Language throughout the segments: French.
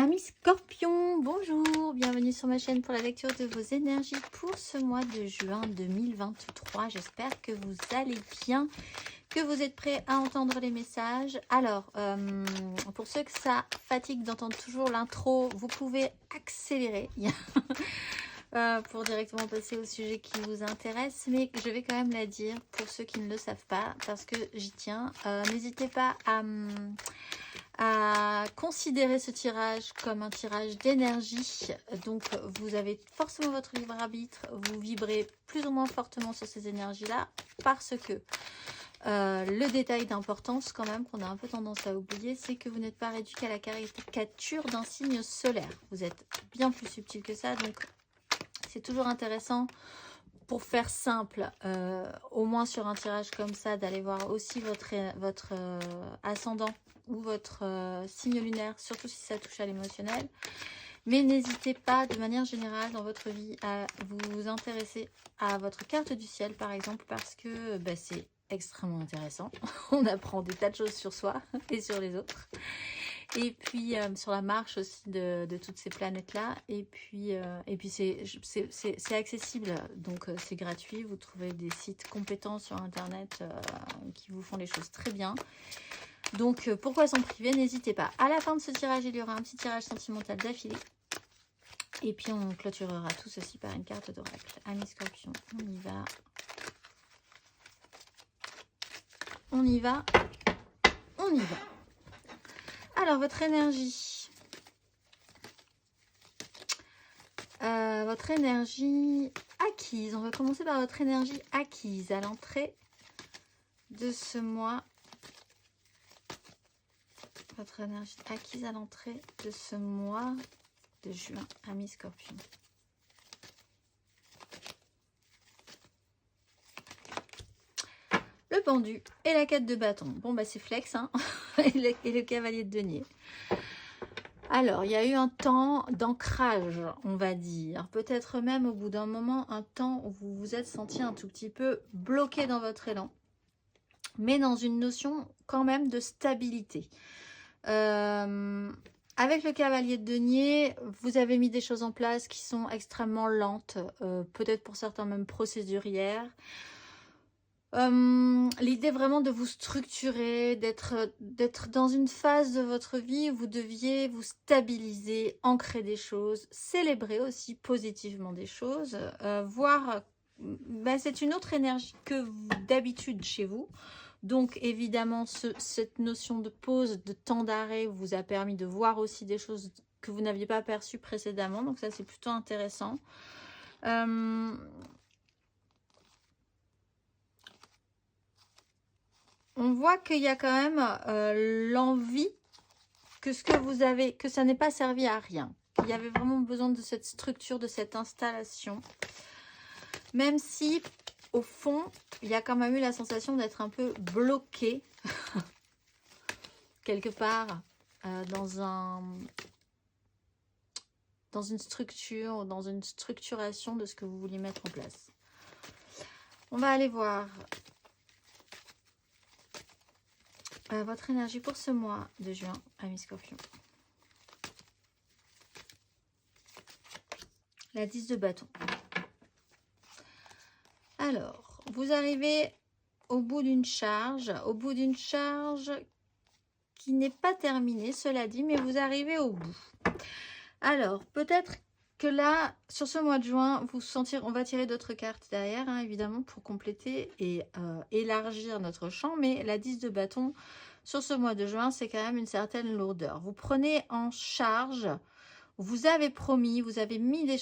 Amis Scorpions, bonjour, bienvenue sur ma chaîne pour la lecture de vos énergies pour ce mois de juin 2023. J'espère que vous allez bien, que vous êtes prêts à entendre les messages. Alors, pour ceux que ça fatigue d'entendre toujours l'intro, vous pouvez accélérer pour directement passer au sujet qui vous intéresse. Mais je vais quand même la dire pour ceux qui ne le savent pas, parce que j'y tiens. N'hésitez pas à considérer ce tirage comme un tirage d'énergie. Donc vous avez forcément votre libre arbitre, vous vibrez plus ou moins fortement sur ces énergies là parce que le détail d'importance quand même qu'on a un peu tendance à oublier, c'est que vous n'êtes pas réduit qu'à la caricature d'un signe solaire, vous êtes bien plus subtil que ça. Donc c'est toujours intéressant, pour faire simple, au moins sur un tirage comme ça, d'aller voir aussi votre ascendant ou votre signe lunaire, surtout si ça touche à l'émotionnel. Mais n'hésitez pas, de manière générale, dans votre vie, à vous intéresser à votre carte du ciel, par exemple, parce que c'est extrêmement intéressant. On apprend des tas de choses sur soi et sur les autres. Et puis sur la marche aussi de toutes ces planètes-là. Et puis c'est accessible, donc c'est gratuit. Vous trouvez des sites compétents sur Internet qui vous font les choses très bien. Donc pourquoi s'en priver? N'hésitez pas. À la fin de ce tirage, il y aura un petit tirage sentimental d'affilée. Et puis on clôturera tout ceci par une carte d'oracle. Amis Scorpions, on y va. On y va. On y va. Alors, votre énergie. Votre énergie acquise. On va commencer par votre énergie acquise à l'entrée de ce mois. Votre énergie acquise à l'entrée de ce mois de juin, amis Scorpions. Le pendu et la 4 de bâton. Bon, bah c'est flex, hein. et le cavalier de denier. Alors, il y a eu un temps d'ancrage, on va dire. Peut-être même au bout d'un moment, un temps où vous vous êtes senti un tout petit peu bloqué dans votre élan. Mais dans une notion quand même de stabilité. Avec le cavalier de denier, vous avez mis des choses en place qui sont extrêmement lentes. Peut-être pour certains même procédurières. L'idée vraiment de vous structurer, d'être dans une phase de votre vie où vous deviez vous stabiliser, ancrer des choses, célébrer aussi positivement des choses, voir, c'est une autre énergie que d'habitude chez vous. Donc évidemment cette notion de pause, de temps d'arrêt vous a permis de voir aussi des choses que vous n'aviez pas perçues précédemment, donc ça c'est plutôt intéressant. On voit qu'il y a quand même l'envie que ce que vous avez, que ça n'ait pas servi à rien. Il y avait vraiment besoin de cette structure, de cette installation. Même si, au fond, il y a quand même eu la sensation d'être un peu bloqué quelque part dans une structure, dans une structuration de ce que vous vouliez mettre en place. On va aller voir votre énergie pour ce mois de juin, amis Scorpions. La 10 de bâton. Alors, vous arrivez au bout d'une charge qui n'est pas terminée, cela dit, mais vous arrivez au bout. Alors, peut-être que là, sur ce mois de juin, vous sentirez, on va tirer d'autres cartes derrière, hein, évidemment, pour compléter et élargir notre champ, mais la 10 de bâton, sur ce mois de juin, c'est quand même une certaine lourdeur. Vous prenez en charge, vous avez promis, vous avez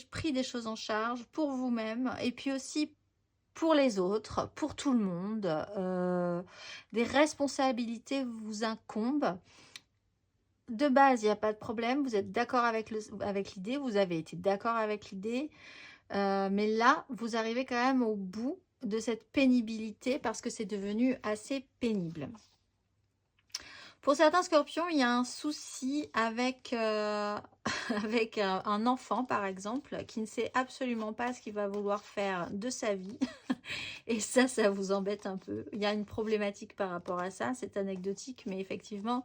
pris des choses en charge pour vous-même, et puis aussi pour les autres, pour tout le monde. Des responsabilités vous incombent. De base, il n'y a pas de problème, vous êtes d'accord avec l'idée, vous avez été d'accord avec l'idée, mais là, vous arrivez quand même au bout de cette pénibilité parce que c'est devenu assez pénible. Pour certains scorpions, il y a un souci avec, avec un enfant, par exemple, qui ne sait absolument pas ce qu'il va vouloir faire de sa vie. Et ça vous embête un peu. Il y a une problématique par rapport à ça, c'est anecdotique, mais effectivement,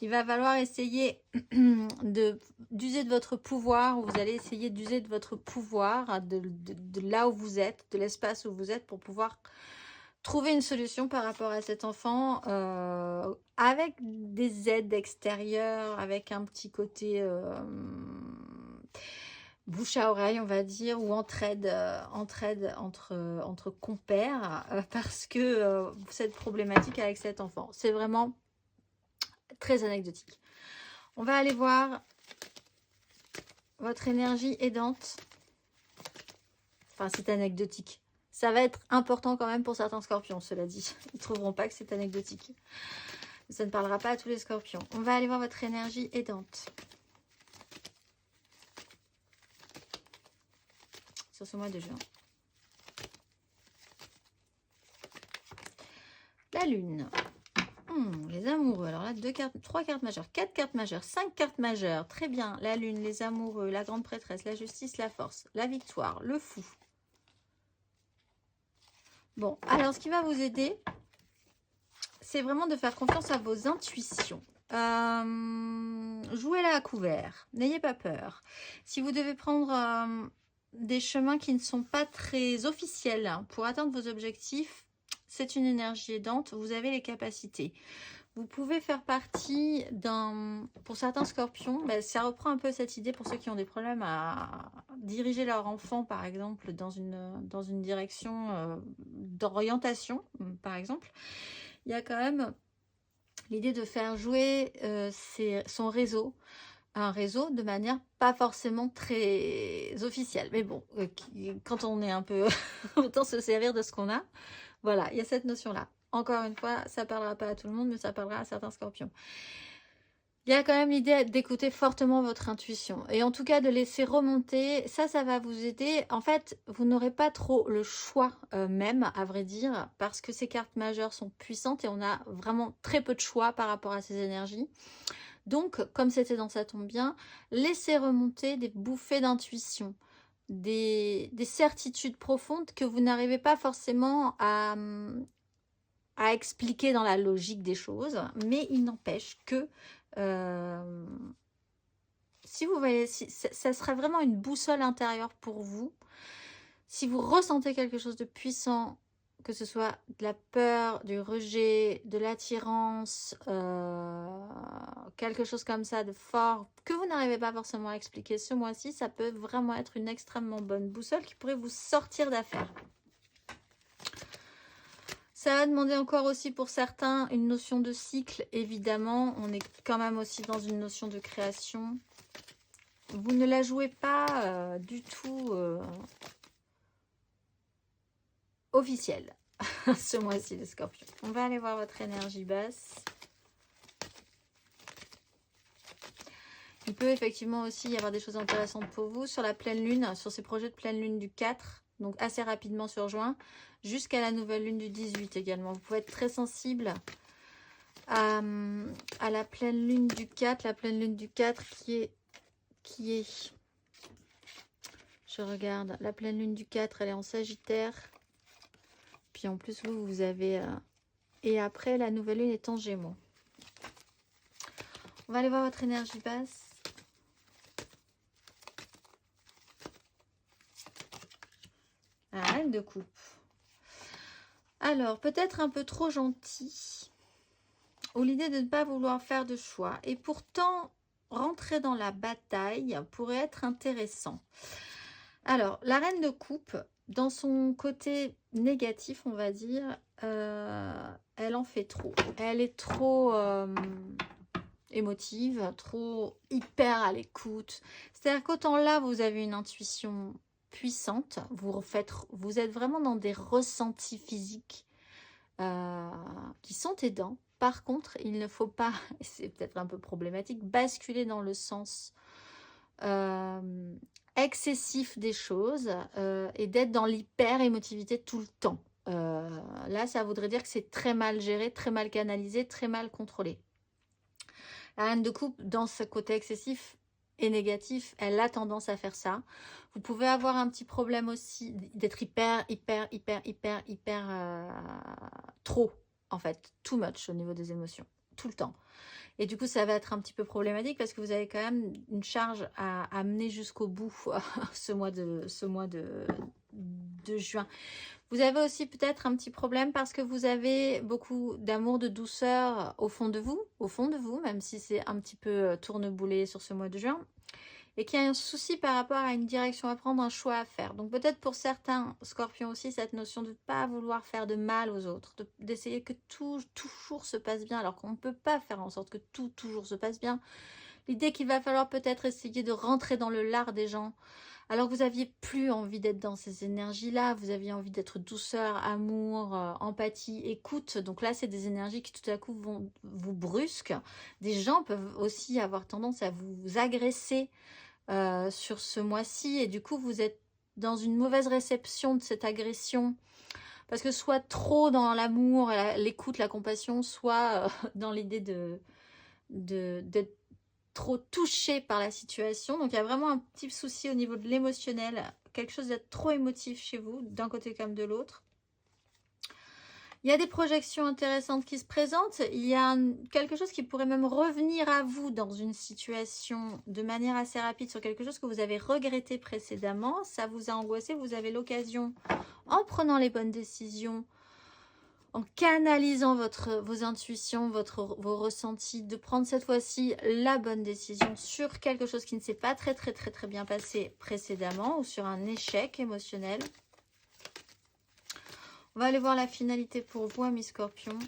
il va falloir essayer d'user de votre pouvoir, vous allez essayer d'user de votre pouvoir, de là où vous êtes, de l'espace où vous êtes, pour pouvoir trouver une solution par rapport à cet enfant, avec des aides extérieures, avec un petit côté bouche à oreille, on va dire, ou entraide, entre compères, parce que cette problématique avec cet enfant, c'est vraiment très anecdotique. On va aller voir votre énergie aidante. Enfin, c'est anecdotique. Ça va être important quand même pour certains scorpions, cela dit. Ils ne trouveront pas que c'est anecdotique. Ça ne parlera pas à tous les scorpions. On va aller voir votre énergie aidante sur ce mois de juin. La lune. Les amoureux. Alors là, 3 cartes majeures, 4 cartes majeures, 5 cartes majeures. Très bien. La lune, les amoureux, la grande prêtresse, la justice, la force, la victoire, le fou. Bon, alors ce qui va vous aider, c'est vraiment de faire confiance à vos intuitions. Jouez-la à couvert. N'ayez pas peur. Si vous devez prendre des chemins qui ne sont pas très officiels pour atteindre vos objectifs, c'est une énergie aidante. Vous avez les capacités. Vous pouvez faire partie d'un... Pour certains scorpions, ça reprend un peu cette idée pour ceux qui ont des problèmes à diriger leur enfant, par exemple, dans une direction d'orientation, par exemple. Il y a quand même l'idée de faire jouer son réseau, un réseau de manière pas forcément très officielle. Mais bon, quand on est un peu... autant se servir de ce qu'on a. Voilà, il y a cette notion-là. Encore une fois, ça ne parlera pas à tout le monde, mais ça parlera à certains scorpions. Il y a quand même l'idée d'écouter fortement votre intuition. Et en tout cas, de laisser remonter. Ça va vous aider. En fait, vous n'aurez pas trop le choix même, à vrai dire, parce que ces cartes majeures sont puissantes et on a vraiment très peu de choix par rapport à ces énergies. Donc, comme c'était dans Ça tombe bien, laissez remonter des bouffées d'intuition. Des certitudes profondes que vous n'arrivez pas forcément à expliquer dans la logique des choses, mais il n'empêche que si vous voyez, ça serait vraiment une boussole intérieure pour vous. Si vous ressentez quelque chose de puissant, que ce soit de la peur, du rejet, de l'attirance, quelque chose comme ça de fort, que vous n'arrivez pas forcément à expliquer ce mois-ci, ça peut vraiment être une extrêmement bonne boussole qui pourrait vous sortir d'affaire. Ça va demander encore aussi pour certains une notion de cycle, évidemment. On est quand même aussi dans une notion de création. Vous ne la jouez pas du tout officielle ce mois-ci, les scorpions. On va aller voir votre énergie basse. Il peut effectivement aussi y avoir des choses intéressantes pour vous sur la pleine lune, sur ces projets de pleine lune du 4, donc assez rapidement sur juin, jusqu'à la nouvelle lune du 18 également. Vous pouvez être très sensible à la pleine lune du 4, la pleine lune du 4 qui est, je regarde, la pleine lune du 4, elle est en Sagittaire. Puis en plus, vous avez... et après, la nouvelle lune est en Gémeaux. On va aller voir votre énergie basse. La reine de coupe. Alors, peut-être un peu trop gentil. Ou l'idée de ne pas vouloir faire de choix. Et pourtant, rentrer dans la bataille pourrait être intéressant. Alors, la reine de coupe, dans son côté négatif, on va dire, elle en fait trop. Elle est trop émotive, trop hyper à l'écoute. C'est-à-dire qu'autant là, vous avez une intuition puissante, vous êtes vraiment dans des ressentis physiques qui sont aidants. Par contre, il ne faut pas, c'est peut-être un peu problématique, basculer dans le sens excessif des choses et d'être dans l'hyper-émotivité tout le temps. Là, ça voudrait dire que c'est très mal géré, très mal canalisé, très mal contrôlé. La reine de coupe, dans ce côté excessif, est négatif, elle a tendance à faire ça. Vous pouvez avoir un petit problème aussi d'être hyper, trop, en fait, too much au niveau des émotions, tout le temps. Et du coup, ça va être un petit peu problématique parce que vous avez quand même une charge à amener jusqu'au bout ce mois de juin. Vous avez aussi peut-être un petit problème parce que vous avez beaucoup d'amour, de douceur au fond de vous, même si c'est un petit peu tourneboulé sur ce mois de juin. Et qu'il y a un souci par rapport à une direction à prendre, un choix à faire. Donc peut-être pour certains scorpions aussi, cette notion de ne pas vouloir faire de mal aux autres, d'essayer que tout toujours se passe bien, alors qu'on ne peut pas faire en sorte que tout toujours se passe bien. L'idée qu'il va falloir peut-être essayer de rentrer dans le lard des gens, alors que vous n'aviez plus envie d'être dans ces énergies-là, vous aviez envie d'être douceur, amour, empathie, écoute. Donc là, c'est des énergies qui tout à coup vont vous brusquent. Des gens peuvent aussi avoir tendance à vous agresser sur ce mois-ci et du coup vous êtes dans une mauvaise réception de cette agression parce que soit trop dans l'amour, l'écoute, la compassion, soit dans l'idée d'être trop touché par la situation. Donc il y a vraiment un petit souci au niveau de l'émotionnel, quelque chose d'être trop émotif chez vous, d'un côté comme de l'autre. Il y a des projections intéressantes qui se présentent. Il y a quelque chose qui pourrait même revenir à vous dans une situation de manière assez rapide sur quelque chose que vous avez regretté précédemment. Ça vous a angoissé. Vous avez l'occasion, en prenant les bonnes décisions, en canalisant vos intuitions, vos ressentis, de prendre cette fois-ci la bonne décision sur quelque chose qui ne s'est pas très bien passé précédemment ou sur un échec émotionnel. On va aller voir la finalité pour vous, amis scorpions.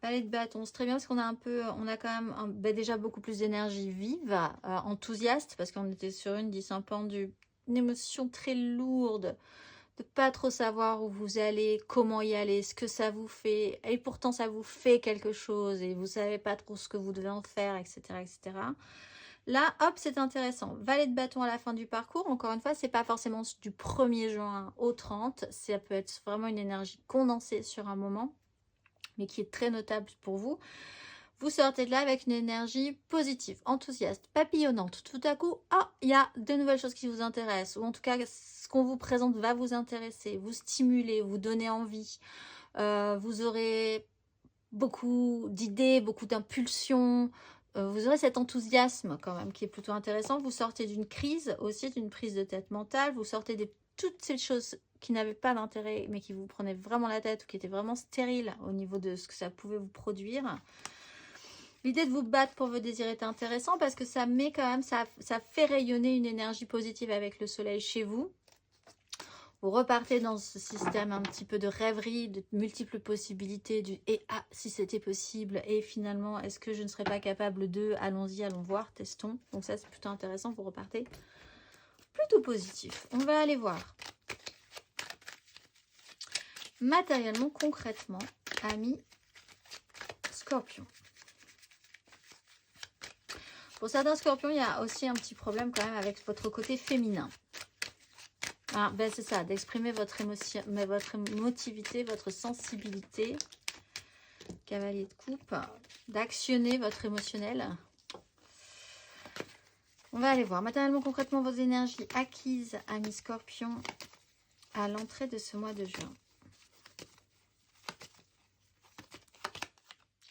Valet de bâton, c'est très bien parce qu'on a on a quand même déjà beaucoup plus d'énergie vive, enthousiaste, parce qu'on était sur une pendue, une émotion très lourde, de pas trop savoir où vous allez, comment y aller, ce que ça vous fait, et pourtant ça vous fait quelque chose, et vous savez pas trop ce que vous devez en faire, etc., etc. Là, hop, c'est intéressant. Valet de bâton à la fin du parcours. Encore une fois, c'est pas forcément du 1er juin au 30. Ça peut être vraiment une énergie condensée sur un moment, mais qui est très notable pour vous. Vous sortez de là avec une énergie positive, enthousiaste, papillonnante. Tout à coup, il y a de nouvelles choses qui vous intéressent. Ou en tout cas, ce qu'on vous présente va vous intéresser, vous stimuler, vous donner envie. Vous aurez beaucoup d'idées, beaucoup d'impulsions. Vous aurez cet enthousiasme quand même qui est plutôt intéressant. Vous sortez d'une crise aussi, d'une prise de tête mentale. Vous sortez de toutes ces choses qui n'avaient pas d'intérêt mais qui vous prenaient vraiment la tête ou qui étaient vraiment stériles au niveau de ce que ça pouvait vous produire. L'idée de vous battre pour vos désirs est intéressant parce que ça met quand même, ça fait rayonner une énergie positive avec le soleil chez vous. Vous repartez dans ce système un petit peu de rêverie, de multiples possibilités, si c'était possible, et finalement, est-ce que je ne serais pas capable de, allons-y, allons voir, testons. Donc ça, c'est plutôt intéressant, vous repartez plutôt positif. On va aller voir matériellement, concrètement, amis scorpions. Pour certains scorpions, il y a aussi un petit problème quand même avec votre côté féminin. C'est ça, d'exprimer votre émotion, mais votre émotivité, votre sensibilité. Cavalier de coupe, d'actionner votre émotionnel. On va aller voir matériellement, concrètement, vos énergies acquises, amis scorpions, à l'entrée de ce mois de juin.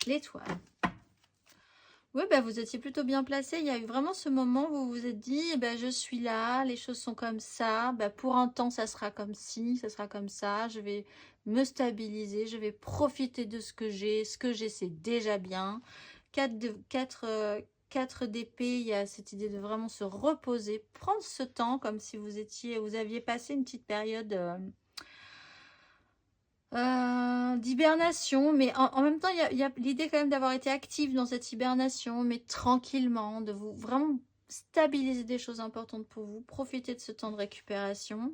L'étoile. Oui, vous étiez plutôt bien placé. Il y a eu vraiment ce moment où vous vous êtes dit, je suis là, les choses sont comme ça. Pour un temps, ça sera comme ci, ça sera comme ça. Je vais me stabiliser, je vais profiter de ce que j'ai. Ce que j'ai, c'est déjà bien. 4 d'épée, il y a cette idée de vraiment se reposer, prendre ce temps comme si vous aviez passé une petite période d'hibernation, mais en même temps, il y a l'idée quand même d'avoir été active dans cette hibernation, mais tranquillement, de vous vraiment stabiliser des choses importantes pour vous, profiter de ce temps de récupération.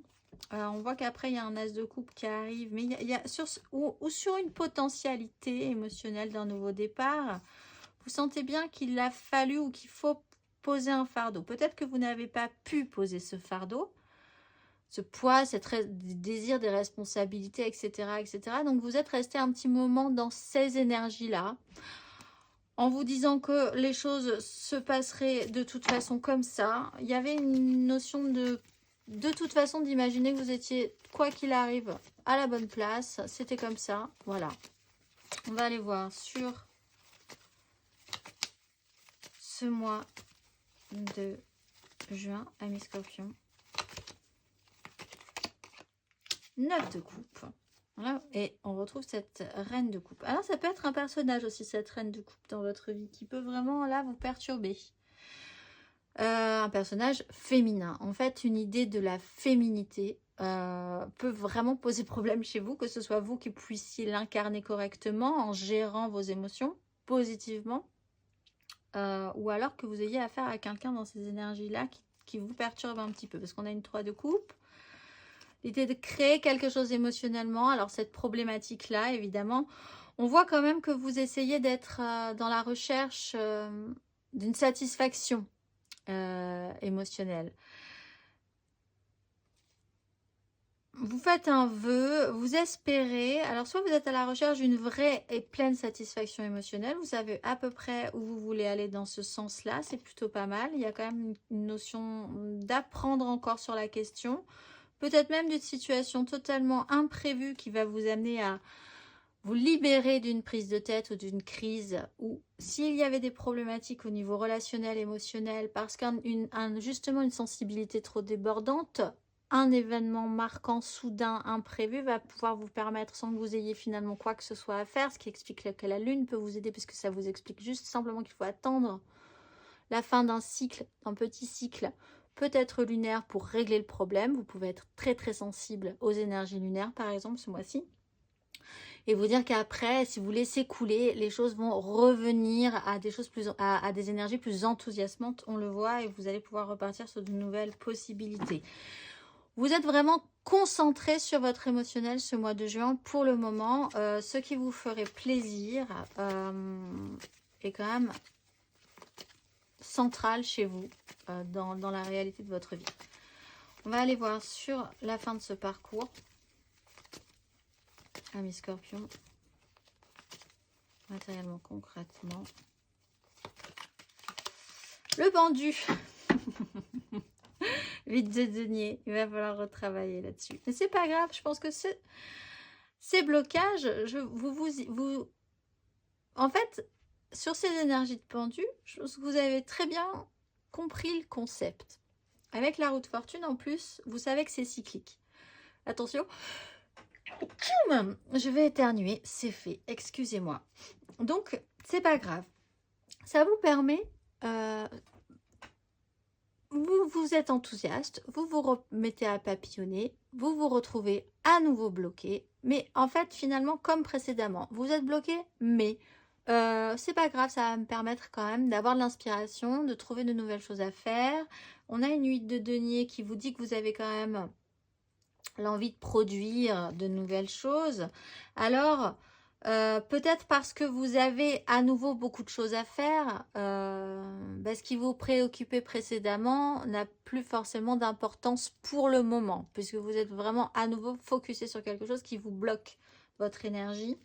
On voit qu'après, il y a un as de coupe qui arrive, mais il y a sur une potentialité émotionnelle d'un nouveau départ, vous sentez bien qu'il a fallu ou qu'il faut poser un fardeau. Peut-être que vous n'avez pas pu poser ce fardeau, ce poids, des désirs, des responsabilités, etc., etc. Donc, vous êtes resté un petit moment dans ces énergies-là, en vous disant que les choses se passeraient de toute façon comme ça. Il y avait une notion de toute façon, d'imaginer que vous étiez, quoi qu'il arrive, à la bonne place. C'était comme ça, voilà. On va aller voir sur ce mois de juin, amis Scorpion. 9 de coupe. Voilà. Et on retrouve cette reine de coupe. Alors, ça peut être un personnage aussi, cette reine de coupe dans votre vie, qui peut vraiment, là, vous perturber. Un personnage féminin. En fait, une idée de la féminité peut vraiment poser problème chez vous, que ce soit vous qui puissiez l'incarner correctement en gérant vos émotions positivement, ou alors que vous ayez affaire à quelqu'un dans ces énergies-là qui vous perturbe un petit peu. Parce qu'on a une 3 de coupe. L'idée de créer quelque chose émotionnellement. Alors cette problématique-là, évidemment, on voit quand même que vous essayez d'être dans la recherche d'une satisfaction émotionnelle. Vous faites un vœu, vous espérez, alors soit vous êtes à la recherche d'une vraie et pleine satisfaction émotionnelle, vous savez à peu près où vous voulez aller dans ce sens-là, c'est plutôt pas mal. Il y a quand même une notion d'apprendre encore sur la question. Peut-être même d'une situation totalement imprévue qui va vous amener à vous libérer d'une prise de tête ou d'une crise, ou s'il y avait des problématiques au niveau relationnel, émotionnel, parce justement une sensibilité trop débordante, un événement marquant, soudain, imprévu va pouvoir vous permettre, sans que vous ayez finalement quoi que ce soit à faire, ce qui explique que la lune peut vous aider, parce que ça vous explique juste simplement qu'il faut attendre la fin d'un cycle, d'un petit cycle, peut-être lunaire, pour régler le problème. Vous pouvez être très très sensible aux énergies lunaires, par exemple, ce mois-ci. Et vous dire qu'après, si vous laissez couler, les choses vont revenir à des choses à des énergies plus enthousiasmantes, on le voit, et vous allez pouvoir repartir sur de nouvelles possibilités. Vous êtes vraiment concentré sur votre émotionnel ce mois de juin pour le moment. Ce qui vous ferait plaisir est quand même central chez vous dans la réalité de votre vie. On va aller voir sur la fin de ce parcours. Amis Scorpion, matériellement, concrètement. Le pendu. 8 de denier. Il va falloir retravailler là-dessus. Mais c'est pas grave, je pense que ces blocages, en fait, sur ces énergies de pendu, je pense que vous avez très bien compris le concept. Avec la roue de fortune, en plus, vous savez que c'est cyclique. Attention. Je vais éternuer, c'est fait, excusez-moi. Donc, c'est pas grave. Ça vous permet, vous êtes enthousiaste, vous vous remettez à papillonner, vous vous retrouvez à nouveau bloqué. Mais en fait, finalement, comme précédemment, vous êtes bloqué, mais c'est pas grave, ça va me permettre quand même d'avoir de l'inspiration, de trouver de nouvelles choses à faire. On a une 8 de denier qui vous dit que vous avez quand même l'envie de produire de nouvelles choses. Alors, peut-être parce que vous avez à nouveau beaucoup de choses à faire, ce qui vous préoccupait précédemment n'a plus forcément d'importance pour le moment, puisque vous êtes vraiment à nouveau focusé sur quelque chose qui vous bloque votre énergie.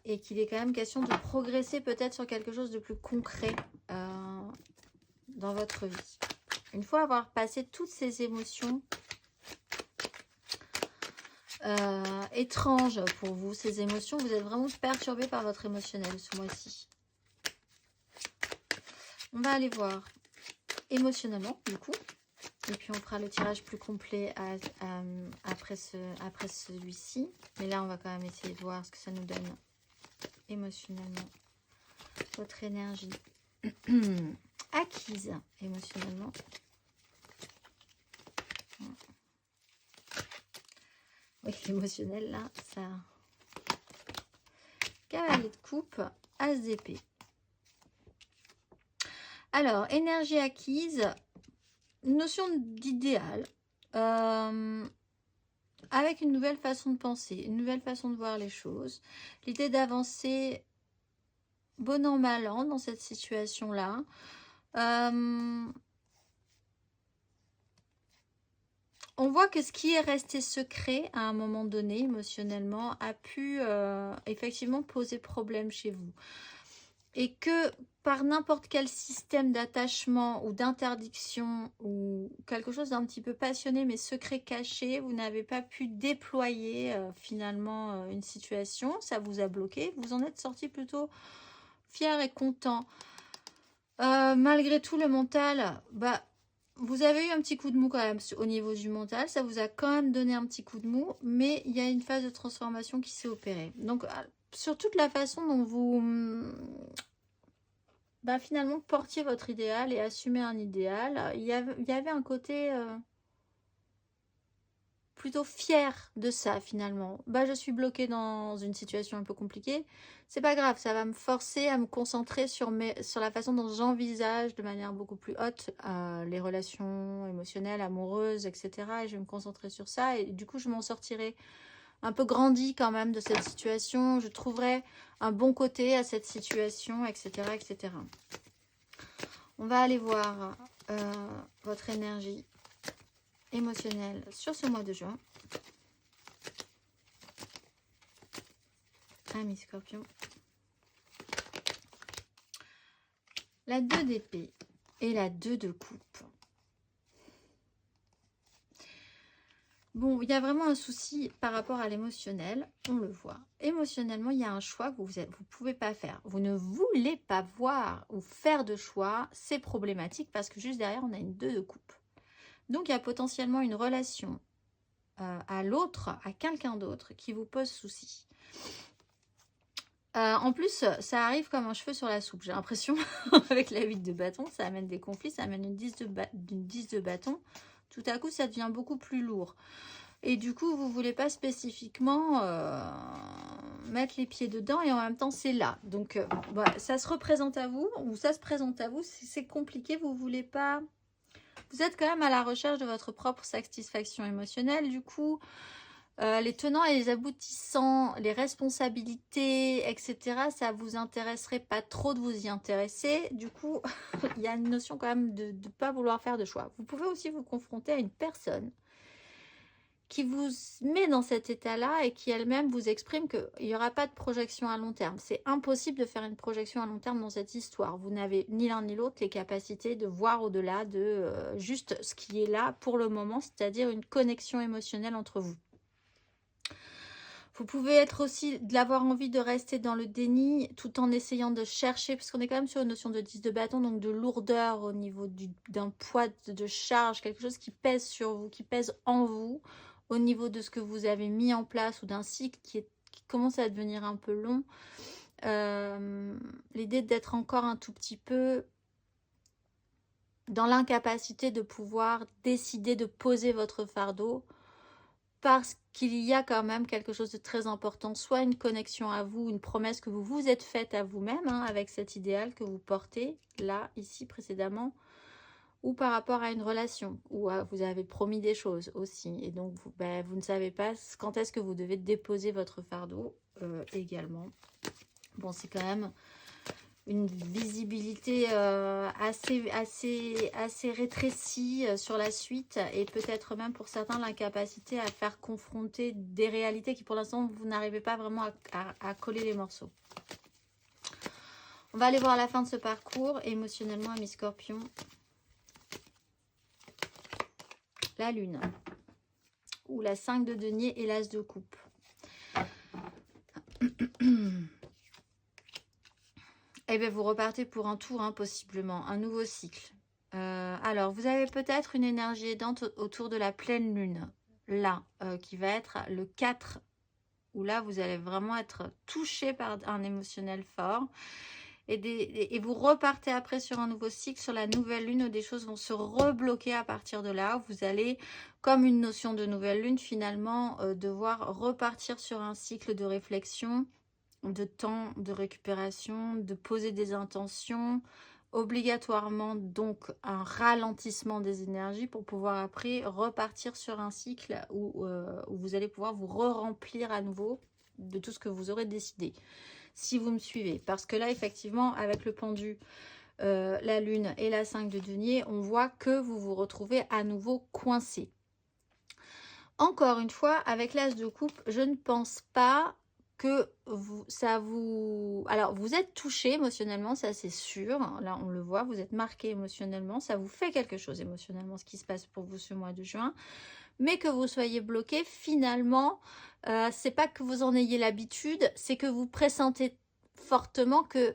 Et qu'il est quand même question de progresser peut-être sur quelque chose de plus concret dans votre vie. Une fois avoir passé toutes ces émotions étranges pour vous, ces émotions, vous êtes vraiment perturbé par votre émotionnel ce mois-ci. On va aller voir émotionnellement, du coup. Et puis, on fera le tirage plus complet après celui-ci. Mais là, on va quand même essayer de voir ce que ça nous donne émotionnellement. Votre énergie acquise émotionnellement. Oui, l'émotionnel, là, ça... Cavalier de coupe, as d'épée. Alors, énergie acquise, notion d'idéal, avec une nouvelle façon de penser, une nouvelle façon de voir les choses. L'idée d'avancer bon an, mal an dans cette situation-là. on voit que ce qui est resté secret à un moment donné, émotionnellement, a pu effectivement poser problème chez vous. Et que par n'importe quel système d'attachement ou d'interdiction ou quelque chose d'un petit peu passionné mais secret caché, vous n'avez pas pu déployer finalement une situation, ça vous a bloqué. Vous en êtes sorti plutôt fier et content. Malgré tout, le mental, vous avez eu un petit coup de mou quand même au niveau du mental. Ça vous a quand même donné un petit coup de mou, mais il y a une phase de transformation qui s'est opérée. Donc, sur toute la façon dont vous finalement portiez votre idéal et assumez un idéal, il y avait un côté plutôt fier de ça finalement. Je suis bloquée dans une situation un peu compliquée. C'est pas grave, ça va me forcer à me concentrer sur la façon dont j'envisage de manière beaucoup plus haute les relations émotionnelles, amoureuses, etc. Et je vais me concentrer sur ça et du coup je m'en sortirai un peu grandi quand même de cette situation. Je trouverai un bon côté à cette situation, etc. etc. On va aller voir votre énergie émotionnelle sur ce mois de juin. Amis Scorpion. La 2 d'épée et la 2 de coupe. Bon, il y a vraiment un souci par rapport à l'émotionnel, on le voit. Émotionnellement, il y a un choix que vous ne pouvez pas faire. Vous ne voulez pas voir ou faire de choix, c'est problématique parce que juste derrière, on a une 2 de coupe. Donc, il y a potentiellement une relation à l'autre, à quelqu'un d'autre qui vous pose souci. En plus, ça arrive comme un cheveu sur la soupe, j'ai l'impression, avec la 8 de bâton, ça amène des conflits, ça amène une 10 de bâton. Tout à coup, ça devient beaucoup plus lourd. Et du coup, vous ne voulez pas spécifiquement mettre les pieds dedans et en même temps, c'est là. Donc, ça se représente à vous ou ça se présente à vous. C'est compliqué, vous voulez pas... Vous êtes quand même à la recherche de votre propre satisfaction émotionnelle. Du coup, les tenants et les aboutissants, les responsabilités, etc., ça vous intéresserait pas trop de vous y intéresser. Du coup, il y a une notion quand même de ne pas vouloir faire de choix. Vous pouvez aussi vous confronter à une personne qui vous met dans cet état-là et qui elle-même vous exprime qu'il n'y aura pas de projection à long terme. C'est impossible de faire une projection à long terme dans cette histoire. Vous n'avez ni l'un ni l'autre les capacités de voir au-delà de juste ce qui est là pour le moment, c'est-à-dire une connexion émotionnelle entre vous. Vous pouvez être aussi d'avoir envie de rester dans le déni tout en essayant de chercher, parce qu'on est quand même sur une notion de 10 de bâton, donc de lourdeur au niveau d'un poids de charge, quelque chose qui pèse sur vous, qui pèse en vous, au niveau de ce que vous avez mis en place ou d'un cycle qui commence à devenir un peu long. L'idée d'être encore un tout petit peu dans l'incapacité de pouvoir décider de poser votre fardeau, parce qu'il y a quand même quelque chose de très important, soit une connexion à vous, une promesse que vous vous êtes faite à vous-même, avec cet idéal que vous portez, là, ici, précédemment, ou par rapport à une relation, où vous avez promis des choses aussi, et donc vous ne savez pas quand est-ce que vous devez déposer votre fardeau également. Bon, c'est quand même une visibilité assez rétrécie sur la suite et peut-être même pour certains l'incapacité à faire confronter des réalités qui pour l'instant vous n'arrivez pas vraiment à coller les morceaux. On va aller voir la fin de ce parcours émotionnellement, amis Scorpion. La lune ou la 5 de denier et l'as de coupe. Eh bien, vous repartez pour un tour, possiblement, un nouveau cycle. Alors, vous avez peut-être une énergie aidante autour de la pleine lune, là, qui va être le 4, où là, vous allez vraiment être touché par un émotionnel fort. Et vous repartez après sur un nouveau cycle, sur la nouvelle lune, où des choses vont se rebloquer à partir de là. Vous allez, comme une notion de nouvelle lune, finalement, devoir repartir sur un cycle de réflexion, de temps de récupération, de poser des intentions, obligatoirement donc un ralentissement des énergies pour pouvoir après repartir sur un cycle où vous allez pouvoir vous re-remplir à nouveau de tout ce que vous aurez décidé, si vous me suivez. Parce que là, effectivement, avec le pendu, la lune et la 5 de denier, on voit que vous vous retrouvez à nouveau coincé. encore une fois, avec l'As de coupe, je ne pense pas que alors, vous êtes touché émotionnellement, ça c'est sûr. Là, on le voit, vous êtes marqué émotionnellement. Ça vous fait quelque chose émotionnellement, ce qui se passe pour vous ce mois de juin. Mais que vous soyez bloqué, finalement, c'est pas que vous en ayez l'habitude, c'est que vous pressentez fortement que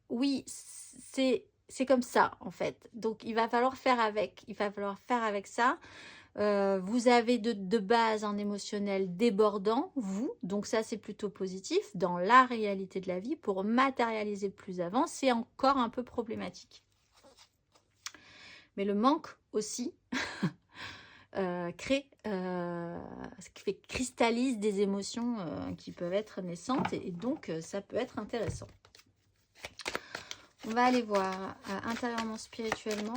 oui, c'est comme ça, en fait. Donc, il va falloir faire avec. Il va falloir faire avec ça. Vous avez de base un émotionnel débordant, vous, donc ça c'est plutôt positif. Dans la réalité de la vie, pour matérialiser le plus avant, c'est encore un peu problématique. Mais le manque aussi cristallise des émotions qui peuvent être naissantes et donc ça peut être intéressant. On va aller voir intérieurement, spirituellement.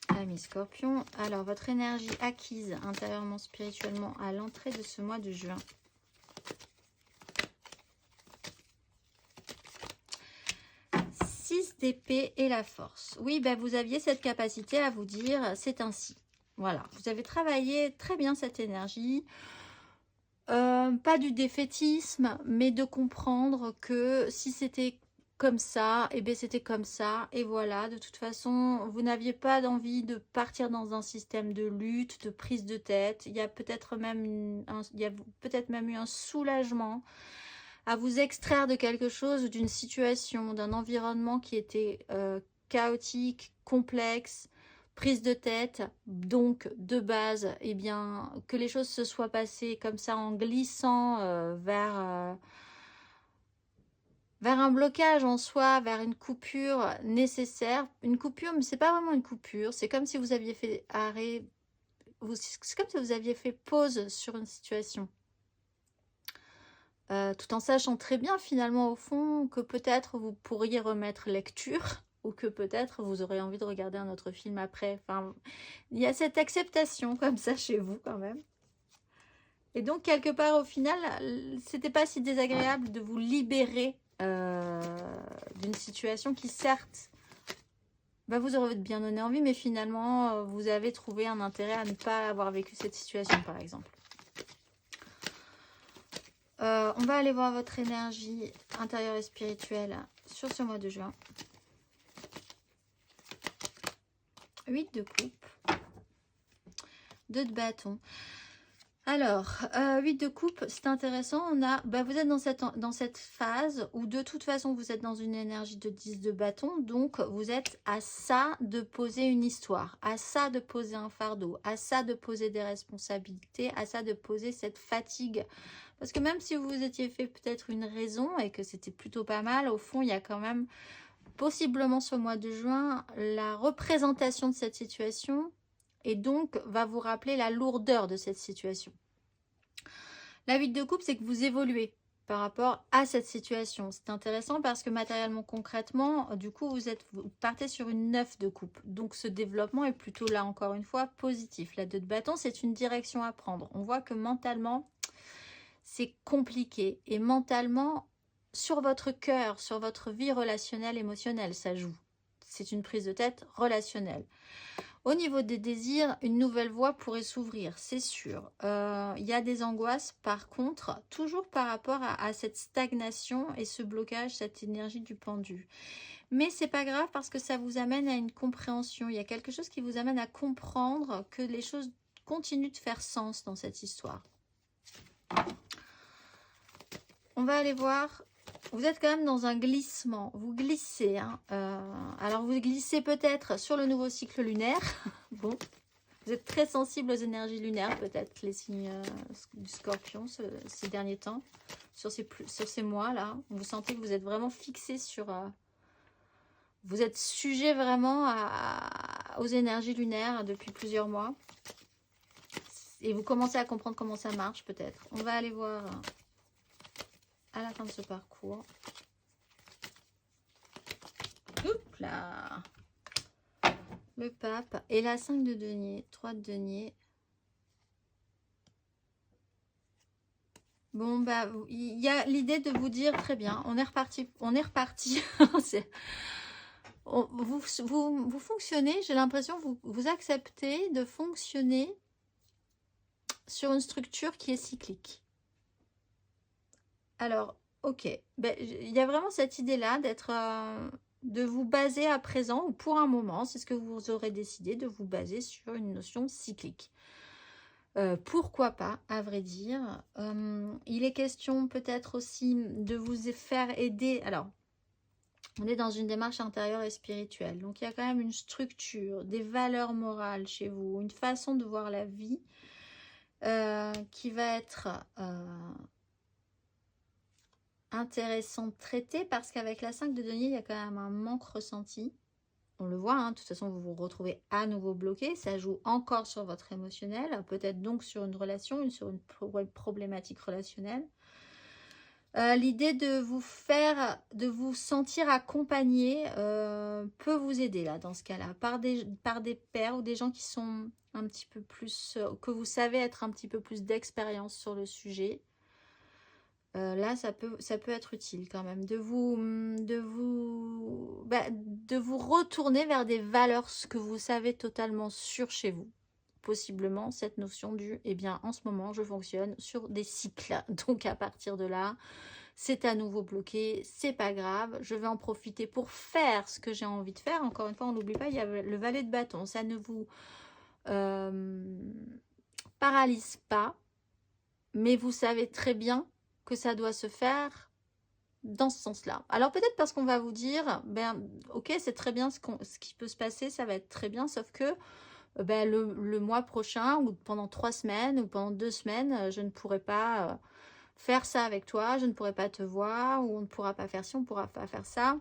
Amis Scorpion, alors votre énergie acquise intérieurement, spirituellement à l'entrée de ce mois de juin. D'épée et la force. Oui, ben vous aviez cette capacité à vous dire c'est ainsi. Voilà, vous avez travaillé très bien cette énergie. Pas du défaitisme, mais de comprendre que si c'était comme ça, et bien c'était comme ça. Et voilà, de toute façon, vous n'aviez pas d'envie de partir dans un système de lutte, de prise de tête. Il y a peut-être même, même eu un soulagement à vous extraire de quelque chose, d'une situation, d'un environnement qui était chaotique, complexe, prise de tête. Donc, de base, eh bien, que les choses se soient passées comme ça en glissant vers un blocage en soi, vers une coupure nécessaire. Une coupure, mais c'est pas vraiment une coupure. C'est comme si vous aviez fait arrêt, c'est comme si vous aviez fait pause sur une situation. Tout en sachant très bien finalement au fond que peut-être vous pourriez remettre lecture ou que peut-être vous aurez envie de regarder un autre film après. Enfin, il y a cette acceptation comme ça chez vous quand même. Et donc quelque part au final, c'était pas si désagréable de vous libérer d'une situation qui certes vous aurait bien donné envie, mais finalement vous avez trouvé un intérêt à ne pas avoir vécu cette situation par exemple. On va aller voir votre énergie intérieure et spirituelle sur ce mois de juin. 8 de coupe. 2 de bâton. Alors, 8 de coupe, c'est intéressant. On a, vous êtes dans cette phase où de toute façon, vous êtes dans une énergie de 10 de bâton. Donc, vous êtes à ça de poser une histoire, à ça de poser un fardeau, à ça de poser des responsabilités, à ça de poser cette fatigue. Parce que même si vous vous étiez fait peut-être une raison et que c'était plutôt pas mal, au fond, il y a quand même possiblement ce mois de juin la représentation de cette situation et donc va vous rappeler la lourdeur de cette situation. La 8 de coupe, c'est que vous évoluez par rapport à cette situation. C'est intéressant parce que matériellement, concrètement, du coup, vous partez sur une 9 de coupe. Donc, ce développement est plutôt là, encore une fois, positif. La 2 de bâton, c'est une direction à prendre. On voit que mentalement, c'est compliqué. Et mentalement, sur votre cœur, sur votre vie relationnelle, émotionnelle, ça joue. C'est une prise de tête relationnelle. Au niveau des désirs, une nouvelle voie pourrait s'ouvrir, c'est sûr. Il y a des angoisses, par contre, toujours par rapport à cette stagnation et ce blocage, cette énergie du pendu. Mais c'est pas grave parce que ça vous amène à une compréhension. Il y a quelque chose qui vous amène à comprendre que les choses continuent de faire sens dans cette histoire. On va aller voir. Vous êtes quand même dans un glissement. Vous glissez. Hein. Alors, vous glissez peut-être sur le nouveau cycle lunaire. Bon. Vous êtes très sensible aux énergies lunaires, peut-être, les signes du Scorpion ces derniers temps. Sur ces mois-là. Vous sentez que vous êtes vraiment fixé sur... vous êtes sujet vraiment aux énergies lunaires depuis plusieurs mois. Et vous commencez à comprendre comment ça marche, peut-être. On va aller voir... à la fin de ce parcours. Oups là. Le pape. Et la 5 de denier. 3 de denier. Bon, il y a l'idée de vous dire, très bien, on est reparti. On est reparti. Vous fonctionnez, j'ai l'impression, vous acceptez de fonctionner sur une structure qui est cyclique. Alors, ok, ben, il y a vraiment cette idée-là de vous baser à présent, ou pour un moment, c'est ce que vous aurez décidé, de vous baser sur une notion cyclique. Pourquoi pas, à vrai dire. Il est question peut-être aussi de vous faire aider. Alors, on est dans une démarche intérieure et spirituelle. Donc, il y a quand même une structure, des valeurs morales chez vous, une façon de voir la vie qui va être intéressant de traiter parce qu'avec la 5 de denier, il y a quand même un manque ressenti. On le voit, hein, de toute façon, vous vous retrouvez à nouveau bloqué. Ça joue encore sur votre émotionnel, peut-être donc sur une relation, sur une problématique relationnelle. L'idée de vous sentir accompagné peut vous aider là, dans ce cas-là, par des pairs ou des gens qui sont un petit peu plus, que vous savez être un petit peu plus d'expérience sur le sujet. Là, ça peut être utile quand même de vous retourner vers des valeurs que vous savez totalement sur chez vous. Possiblement cette notion du, eh bien, en ce moment, je fonctionne sur des cycles. Donc, à partir de là, c'est à nouveau bloqué, c'est pas grave, je vais en profiter pour faire ce que j'ai envie de faire. Encore une fois, on n'oublie pas, il y a le valet de bâton. Ça ne vous paralyse pas, mais vous savez très bien que ça doit se faire dans ce sens-là. Alors peut-être parce qu'on va vous dire, ben ok, c'est très bien ce qui peut se passer, ça va être très bien, sauf que ben, le mois prochain, ou pendant 3 semaines, ou pendant 2 semaines, je ne pourrai pas faire ça avec toi, je ne pourrai pas te voir, ou on ne pourra pas faire ci, on ne pourra pas faire ça,